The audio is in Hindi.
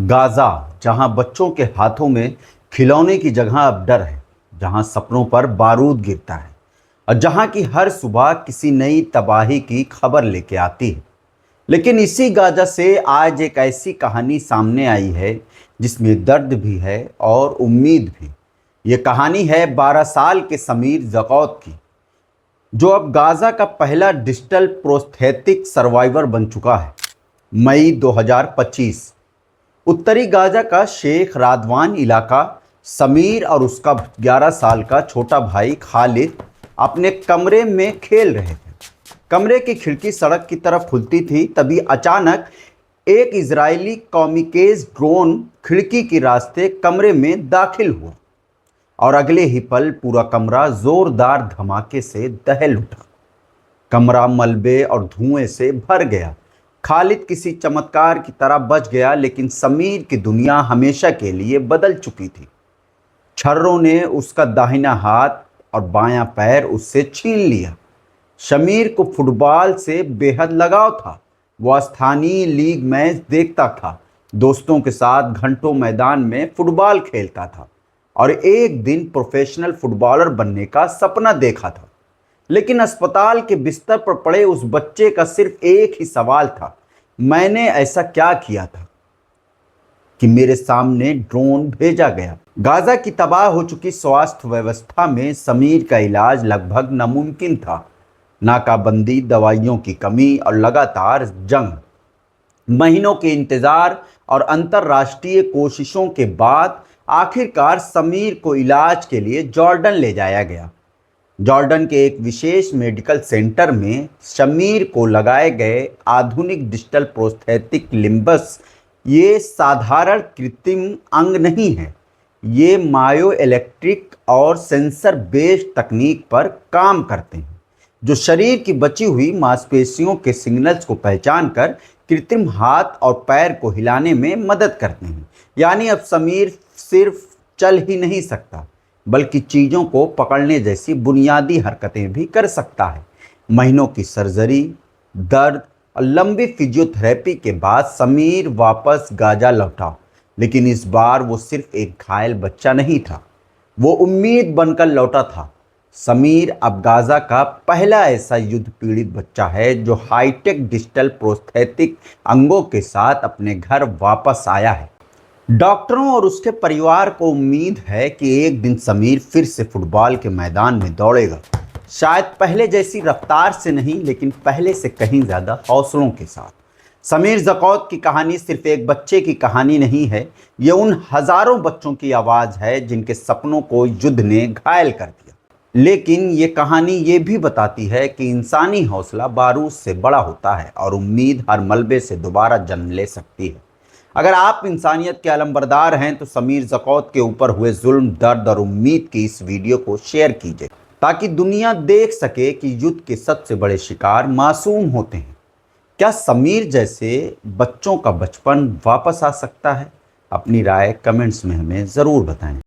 गाजा, जहां बच्चों के हाथों में खिलौने की जगह अब डर है, जहां सपनों पर बारूद गिरता है और जहां की हर सुबह किसी नई तबाही की खबर लेके आती है। लेकिन इसी गाजा से आज एक ऐसी कहानी सामने आई है जिसमें दर्द भी है और उम्मीद भी। ये कहानी है 12 साल के समीर जकौत की, जो अब गाजा का पहला डिजिटल प्रोस्थेटिक सर्वाइवर बन चुका है। मई 2025, उत्तरी गाजा का शेख रादवान इलाका। समीर और उसका 11 साल का छोटा भाई खालिद अपने कमरे में खेल रहे थे। कमरे की खिड़की सड़क की तरफ खुलती थी, तभी अचानक एक इजरायली कॉमिकेज ड्रोन खिड़की के रास्ते कमरे में दाखिल हुआ और अगले ही पल पूरा कमरा जोरदार धमाके से दहल उठा। कमरा मलबे और धुएं से भर गया। खालिद किसी चमत्कार की तरह बच गया, लेकिन समीर की दुनिया हमेशा के लिए बदल चुकी थी। छर्रों ने उसका दाहिना हाथ और बायां पैर उससे छीन लिया। समीर को फुटबॉल से बेहद लगाव था। वह स्थानीय लीग मैच देखता था, दोस्तों के साथ घंटों मैदान में फुटबॉल खेलता था और एक दिन प्रोफेशनल फुटबॉलर बनने का सपना देखा था। लेकिन अस्पताल के बिस्तर पर पड़े उस बच्चे का सिर्फ एक ही सवाल था, मैंने ऐसा क्या किया था कि मेरे सामने ड्रोन भेजा गया। गाजा की तबाह हो चुकी स्वास्थ्य व्यवस्था में समीर का इलाज लगभग नामुमकिन था। नाकाबंदी, दवाइयों की कमी और लगातार जंग। महीनों के इंतजार और अंतर्राष्ट्रीय कोशिशों के बाद आखिरकार समीर को इलाज के लिए जॉर्डन ले जाया गया। जॉर्डन के एक विशेष मेडिकल सेंटर में समीर को लगाए गए आधुनिक डिजिटल प्रोस्थेटिक लिम्बस ये साधारण कृत्रिम अंग नहीं है। ये मायो इलेक्ट्रिक और सेंसर बेस्ड तकनीक पर काम करते हैं, जो शरीर की बची हुई मांसपेशियों के सिग्नल्स को पहचान कर कृत्रिम हाथ और पैर को हिलाने में मदद करते हैं। यानी अब समीर सिर्फ चल ही नहीं सकता, बल्कि चीज़ों को पकड़ने जैसी बुनियादी हरकतें भी कर सकता है। महीनों की सर्जरी, दर्द और लंबी फिजियोथेरेपी के बाद समीर वापस गाजा लौटा। लेकिन इस बार वो सिर्फ एक घायल बच्चा नहीं था, वो उम्मीद बनकर लौटा था। समीर अब गाजा का पहला ऐसा युद्ध पीड़ित बच्चा है जो हाईटेक डिजिटल प्रोस्थेटिक अंगों के साथ अपने घर वापस आया है। डॉक्टरों और उसके परिवार को उम्मीद है कि एक दिन समीर फिर से फुटबॉल के मैदान में दौड़ेगा। शायद पहले जैसी रफ्तार से नहीं, लेकिन पहले से कहीं ज़्यादा हौसलों के साथ। समीर जकौत की कहानी सिर्फ एक बच्चे की कहानी नहीं है, ये उन हज़ारों बच्चों की आवाज़ है जिनके सपनों को युद्ध ने घायल कर दिया। लेकिन ये कहानी ये भी बताती है कि इंसानी हौसला बारूद से बड़ा होता है और उम्मीद हर मलबे से दोबारा जन्म ले सकती है। अगर आप इंसानियत के अलंबरदार हैं तो समीर जकौत के ऊपर हुए जुल्म, दर्द और उम्मीद की इस वीडियो को शेयर कीजिए, ताकि दुनिया देख सके कि युद्ध के सबसे बड़े शिकार मासूम होते हैं। क्या समीर जैसे बच्चों का बचपन वापस आ सकता है? अपनी राय कमेंट्स में हमें ज़रूर बताएं।